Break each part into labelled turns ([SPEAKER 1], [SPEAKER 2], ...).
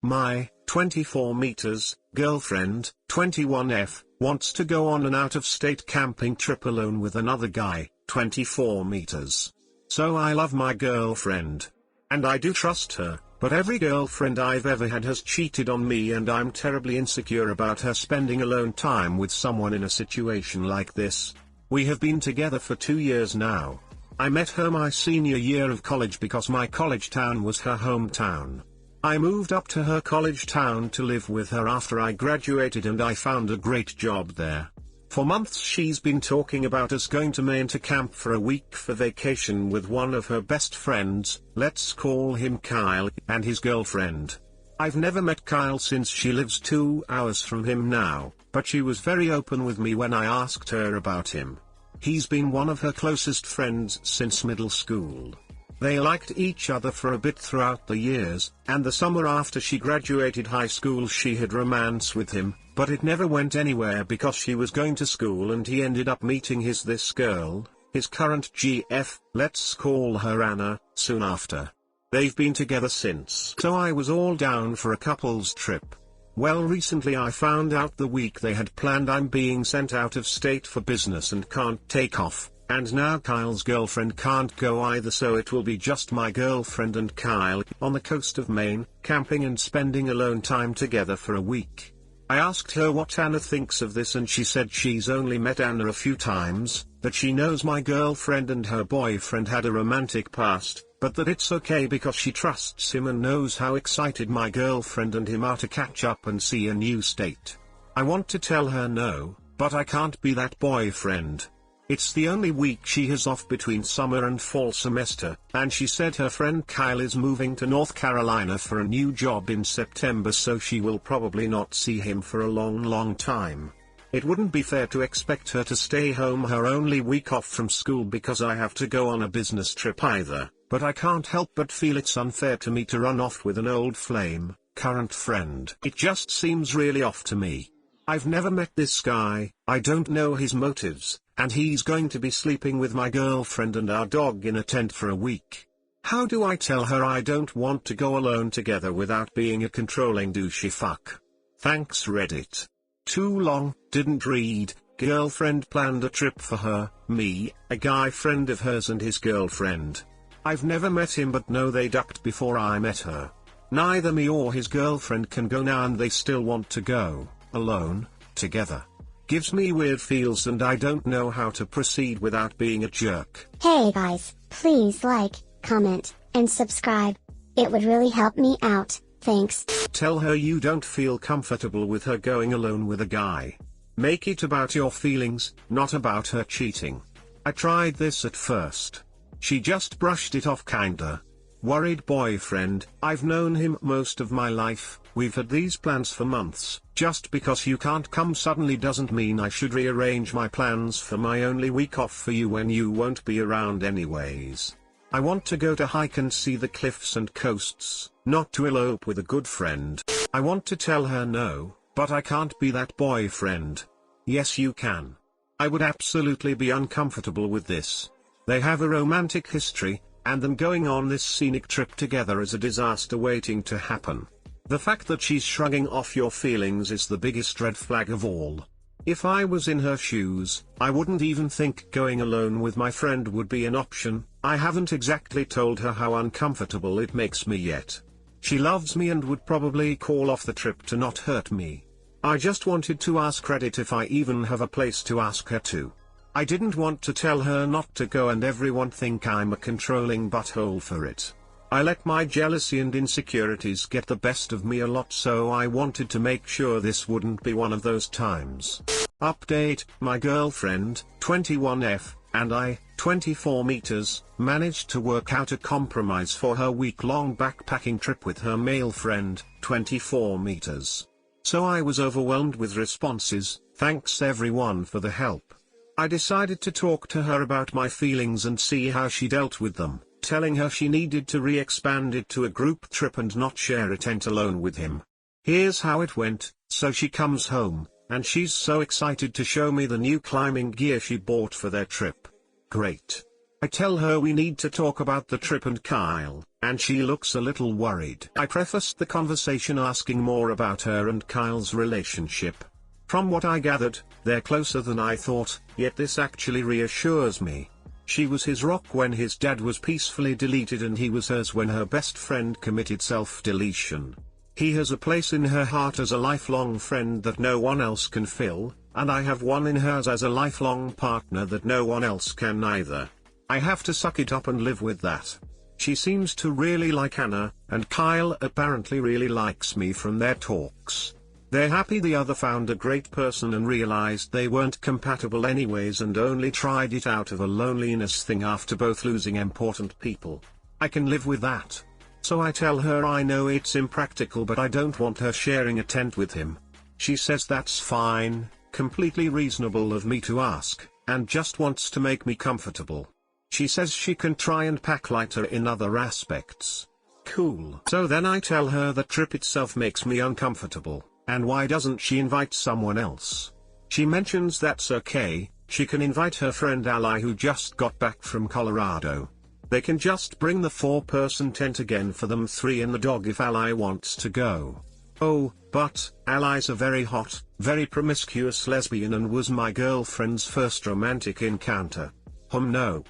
[SPEAKER 1] My 24 meters girlfriend, 21F, wants to go on an out-of-state camping trip alone with another guy, 24 meters. So I love my girlfriend. And I do trust her, but every girlfriend I've ever had has cheated on me, and I'm terribly insecure about her spending alone time with someone in a situation like this. We have been together for 2 years now. I met her my senior year of college because my college town was her hometown. I moved up to her college town to live with her after I graduated, and I found a great job there. For months she's been talking about us going to Maine to camp for a week for vacation with one of her best friends, let's call him Kyle, and his girlfriend. I've never met Kyle since she lives 2 hours from him now, but she was very open with me when I asked her about him. He's been one of her closest friends since middle school. They liked each other for a bit throughout the years, and the summer after she graduated high school she had romance with him, but it never went anywhere because she was going to school and he ended up meeting this girl, his current GF, let's call her Anna, soon after. They've been together since. So I was all down for a couple's trip. Well, recently I found out the week they had planned I'm being sent out of state for business and can't take off. And now Kyle's girlfriend can't go either, so it will be just my girlfriend and Kyle on the coast of Maine, camping and spending alone time together for a week. I asked her what Anna thinks of this, and she said she's only met Anna a few times, that she knows my girlfriend and her boyfriend had a romantic past, but that it's okay because she trusts him and knows how excited my girlfriend and him are to catch up and see a new state. I want to tell her no, but I can't be that boyfriend. It's the only week she has off between summer and fall semester, and she said her friend Kyle is moving to North Carolina for a new job in September, so she will probably not see him for a long time. It wouldn't be fair to expect her to stay home her only week off from school because I have to go on a business trip either, but I can't help but feel it's unfair to me to run off with an old flame, current friend. It just seems really off to me. I've never met this guy, I don't know his motives, and he's going to be sleeping with my girlfriend and our dog in a tent for a week. How do I tell her I don't want to go alone together without being a controlling douchey fuck? Thanks Reddit. Too long, didn't read. Girlfriend planned a trip for her, me, a guy friend of hers and his girlfriend. I've never met him but know they ducked before I met her. Neither me or his girlfriend can go now and they still want to go, alone, together. Gives me weird feels and I don't know how to proceed without being a jerk.
[SPEAKER 2] Hey guys, please like, comment, and subscribe. It would really help me out, thanks.
[SPEAKER 1] Tell her you don't feel comfortable with her going alone with a guy. Make it about your feelings, not about her cheating. I tried this at first. She just brushed it off kinda. Worried boyfriend, I've known him most of my life, we've had these plans for months. Just because you can't come suddenly doesn't mean I should rearrange my plans for my only week off for you when you won't be around anyways. I want to go to hike and see the cliffs and coasts, not to elope with a good friend. I want to tell her no, but I can't be that boyfriend. Yes you can. I would absolutely be uncomfortable with this. They have a romantic history, and them going on this scenic trip together is a disaster waiting to happen. The fact that she's shrugging off your feelings is the biggest red flag of all. If I was in her shoes, I wouldn't even think going alone with my friend would be an option. I haven't exactly told her how uncomfortable it makes me yet. She loves me and would probably call off the trip to not hurt me. I just wanted to ask Reddit if I even have a place to ask her to. I didn't want to tell her not to go and everyone think I'm a controlling butthole for it. I let my jealousy and insecurities get the best of me a lot, so I wanted to make sure this wouldn't be one of those times. Update, my girlfriend, 21F, and I, 24 meters, managed to work out a compromise for her week-long backpacking trip with her male friend, 24 meters. So I was overwhelmed with responses, thanks everyone for the help. I decided to talk to her about my feelings and see how she dealt with them, telling her she needed to re-expand it to a group trip and not share a tent alone with him. Here's how it went. So she comes home, and she's so excited to show me the new climbing gear she bought for their trip. Great. I tell her we need to talk about the trip and Kyle, and she looks a little worried. I prefaced the conversation asking more about her and Kyle's relationship. From what I gathered, they're closer than I thought, yet this actually reassures me. She was his rock when his dad was peacefully deleted, and he was hers when her best friend committed self-deletion. He has a place in her heart as a lifelong friend that no one else can fill, and I have one in hers as a lifelong partner that no one else can either. I have to suck it up and live with that. She seems to really like Anna, and Kyle apparently really likes me from their talks. They're happy the other found a great person and realized they weren't compatible anyways and only tried it out of a loneliness thing after both losing important people. I can live with that. So I tell her I know it's impractical, but I don't want her sharing a tent with him. She says that's fine, completely reasonable of me to ask, and just wants to make me comfortable. She says she can try and pack lighter in other aspects. Cool. So then I tell her the trip itself makes me uncomfortable, and why doesn't she invite someone else? She mentions that's okay, she can invite her friend Ally who just got back from Colorado. They can just bring the 4-person tent again for them 3 and the dog if Ally wants to go. Oh, but, Ally's a very hot, very promiscuous lesbian and was my girlfriend's first romantic encounter. Nope.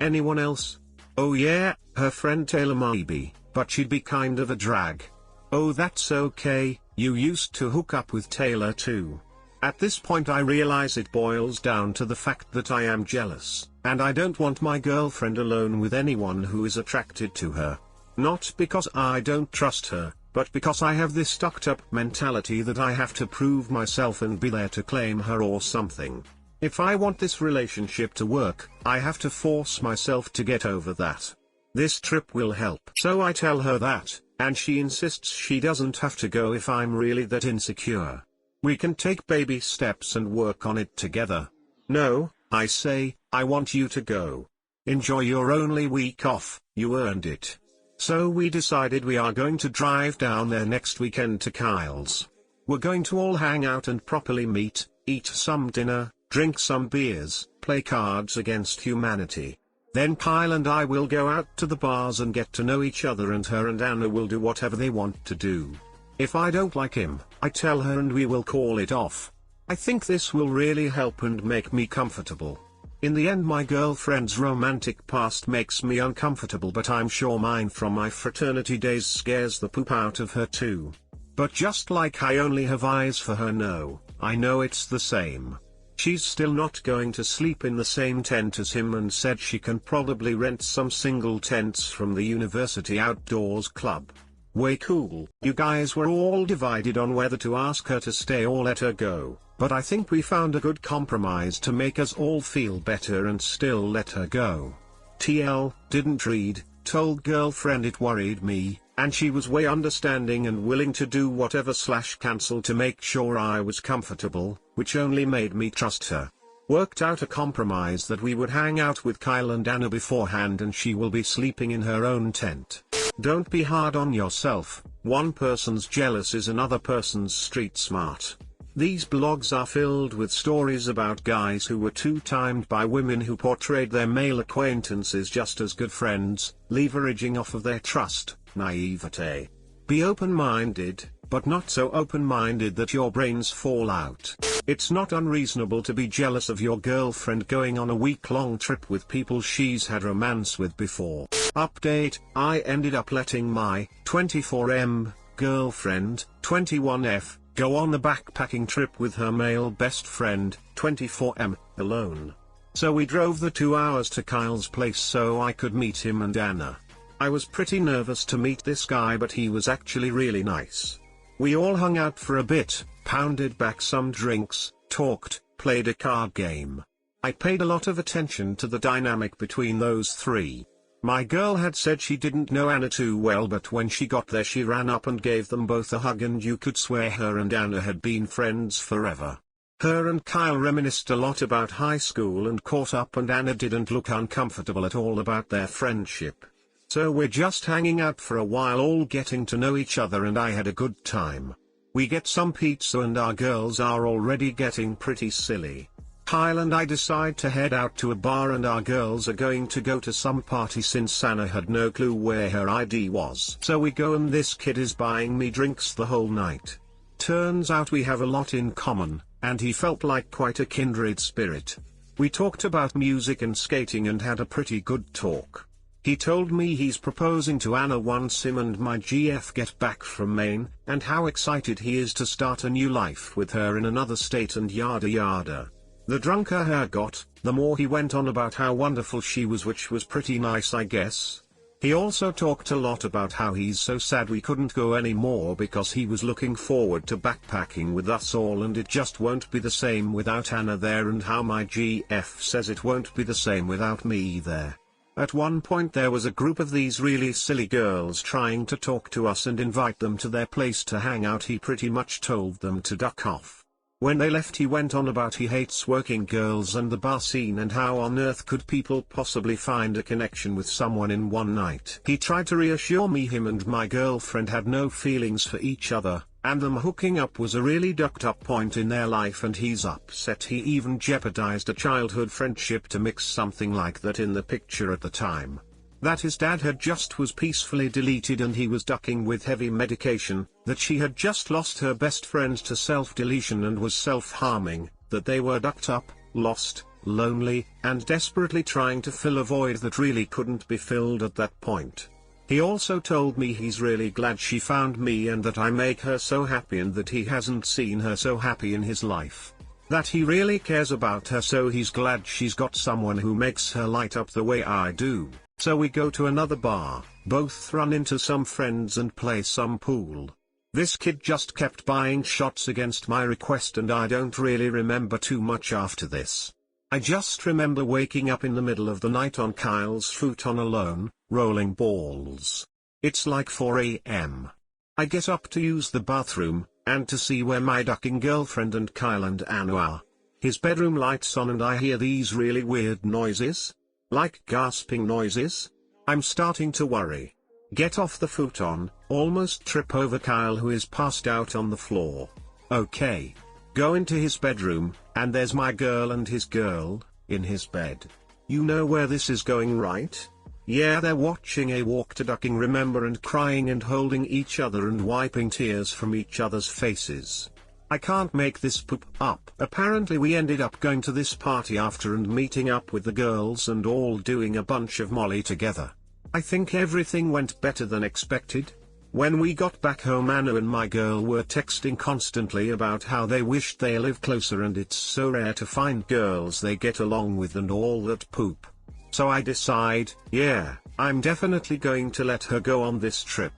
[SPEAKER 1] Anyone else? Oh yeah, her friend Taylor maybe, but she'd be kind of a drag. Oh, that's okay, you used to hook up with Taylor too. At this point I realize it boils down to the fact that I am jealous, and I don't want my girlfriend alone with anyone who is attracted to her. Not because I don't trust her, but because I have this stuck up mentality that I have to prove myself and be there to claim her or something. If I want this relationship to work, I have to force myself to get over that. This trip will help. So I tell her that, and she insists she doesn't have to go if I'm really that insecure. We can take baby steps and work on it together. No, I say, I want you to go. Enjoy your only week off, you earned it. So we decided we are going to drive down there next weekend to Kyle's. We're going to all hang out and properly meet, eat some dinner, drink some beers, play Cards Against Humanity. Then Kyle and I will go out to the bars and get to know each other, and her and Anna will do whatever they want to do. If I don't like him, I tell her and we will call it off. I think this will really help and make me comfortable. In the end, my girlfriend's romantic past makes me uncomfortable, but I'm sure mine from my fraternity days scares the poop out of her too. But just like I only have eyes for her now, I know it's the same. She's still not going to sleep in the same tent as him and said she can probably rent some single tents from the university outdoors club. Way cool. You guys were all divided on whether to ask her to stay or let her go, but I think we found a good compromise to make us all feel better and still let her go. TL, didn't read, told girlfriend it worried me, and she was way understanding and willing to do whatever / cancel to make sure I was comfortable, which only made me trust her. Worked out a compromise that we would hang out with Kyle and Anna beforehand and she will be sleeping in her own tent. Don't be hard on yourself, one person's jealous is another person's street smart. These blogs are filled with stories about guys who were two-timed by women who portrayed their male acquaintances just as good friends, leveraging off of their trust, naivete. Be open-minded, but not so open-minded that your brains fall out. It's not unreasonable to be jealous of your girlfriend going on a week-long trip with people she's had romance with before. Update, I ended up letting my 24M girlfriend, 21F, go on the backpacking trip with her male best friend, 24M, alone. So we drove the 2 hours to Kyle's place so I could meet him and Anna. I was pretty nervous to meet this guy, but he was actually really nice. We all hung out for a bit, pounded back some drinks, talked, played a card game. I paid a lot of attention to the dynamic between those three. My girl had said she didn't know Anna too well, but when she got there she ran up and gave them both a hug, and you could swear her and Anna had been friends forever. Her and Kyle reminisced a lot about high school and caught up, and Anna didn't look uncomfortable at all about their friendship. So we're just hanging out for a while, all getting to know each other, and I had a good time. We get some pizza and our girls are already getting pretty silly. Kyle and I decide to head out to a bar and our girls are going to go to some party since Anna had no clue where her ID was. So we go and this kid is buying me drinks the whole night. Turns out we have a lot in common, and he felt like quite a kindred spirit. We talked about music and skating and had a pretty good talk. He told me he's proposing to Anna once him and my GF get back from Maine, and how excited he is to start a new life with her in another state and yada yada. The drunker he got, the more he went on about how wonderful she was, which was pretty nice, I guess. He also talked a lot about how he's so sad we couldn't go anymore because he was looking forward to backpacking with us all and it just won't be the same without Anna there, and how my GF says it won't be the same without me there. At one point there was a group of these really silly girls trying to talk to us and invite them to their place to hang out. He pretty much told them to duck off. When they left he went on about he hates working girls and the bar scene and how on earth could people possibly find a connection with someone in one night. He tried to reassure me him and my girlfriend had no feelings for each other, and them hooking up was a really ducked up point in their life, and he's upset he even jeopardized a childhood friendship to mix something like that in the picture at the time. That his dad had just was peacefully deleted and he was ducking with heavy medication, that she had just lost her best friend to self-deletion and was self-harming, that they were ducked up, lost, lonely, and desperately trying to fill a void that really couldn't be filled at that point. He also told me he's really glad she found me and that I make her so happy and that he hasn't seen her so happy in his life. That he really cares about her, so he's glad she's got someone who makes her light up the way I do. So we go to another bar, both run into some friends and play some pool. This kid just kept buying shots against my request and I don't really remember too much after this. I just remember waking up in the middle of the night on Kyle's futon alone, rolling balls. It's like 4 AM. I get up to use the bathroom, and to see where my ducking girlfriend and Kyle and Anna are. His bedroom lights on and I hear these really weird noises. Like gasping noises? I'm starting to worry. Get off the futon, almost trip over Kyle who is passed out on the floor. Okay. Go into his bedroom, and there's my girl and his girl, in his bed. You know where this is going, right? Yeah, they're watching a walk to ducking, remember, and crying and holding each other and wiping tears from each other's faces. I can't make this poop up. Apparently we ended up going to this party after and meeting up with the girls and all doing a bunch of Molly together. I think everything went better than expected. When we got back home, Anna and my girl were texting constantly about how they wished they lived closer and it's so rare to find girls they get along with and all that poop. So I decide, yeah, I'm definitely going to let her go on this trip.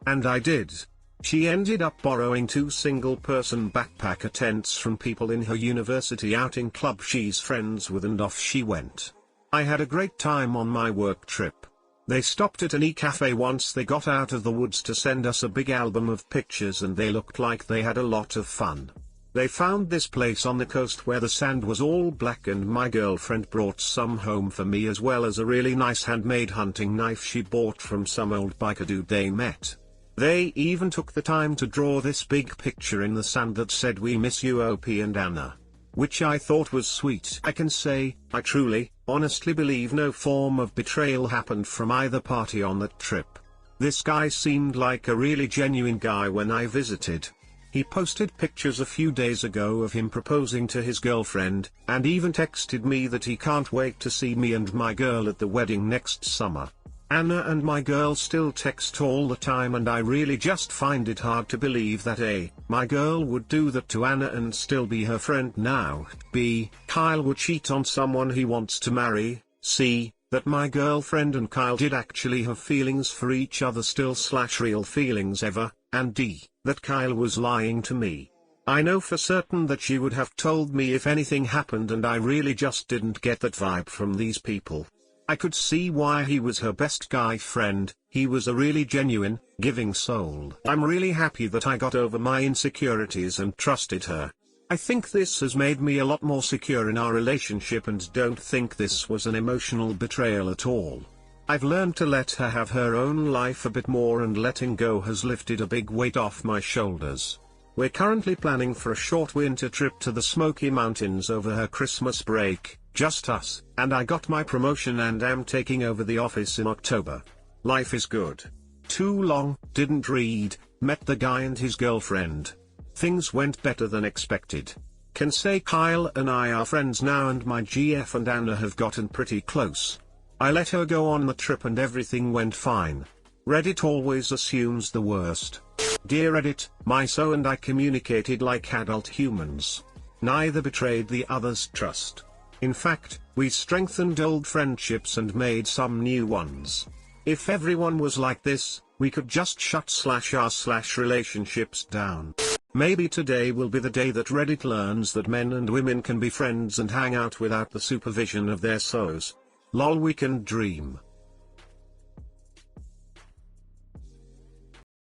[SPEAKER 1] And I did. She ended up borrowing 2 single-person backpacker tents from people in her university outing club she's friends with, and off she went. I had a great time on my work trip. They stopped at an e-cafe once they got out of the woods to send us a big album of pictures and they looked like they had a lot of fun. They found this place on the coast where the sand was all black and my girlfriend brought some home for me, as well as a really nice handmade hunting knife she bought from some old biker dude they met. They even took the time to draw this big picture in the sand that said "We miss you OP and Anna," which I thought was sweet. I can say, I truly, honestly believe no form of betrayal happened from either party on that trip. This guy seemed like a really genuine guy when I visited. He posted pictures a few days ago of him proposing to his girlfriend, and even texted me that he can't wait to see me and my girl at the wedding next summer. Anna and my girl still text all the time and I really just find it hard to believe that A, my girl would do that to Anna and still be her friend now, B, Kyle would cheat on someone he wants to marry, C, that my girlfriend and Kyle did actually have feelings for each other still / real feelings ever, and D, that Kyle was lying to me. I know for certain that she would have told me if anything happened, and I really just didn't get that vibe from these people. I could see why he was her best guy friend. He was a really genuine, giving soul. I'm really happy that I got over my insecurities and trusted her. I think this has made me a lot more secure in our relationship and don't think this was an emotional betrayal at all. I've learned to let her have her own life a bit more, and letting go has lifted a big weight off my shoulders. We're currently planning for a short winter trip to the Smoky Mountains over her Christmas break, just us, and I got my promotion and am taking over the office in October. Life is good. Too long, didn't read, met the guy and his girlfriend. Things went better than expected. Can say Kyle and I are friends now, and my GF and Anna have gotten pretty close. I let her go on the trip and everything went fine. Reddit always assumes the worst. Dear Reddit, my so and I communicated like adult humans. Neither betrayed the other's trust. In fact, we strengthened old friendships and made some new ones. If everyone was like this, we could just shut /r/relationships down. Maybe today will be the day that Reddit learns that men and women can be friends and hang out without the supervision of their SOs. Lol, we can dream.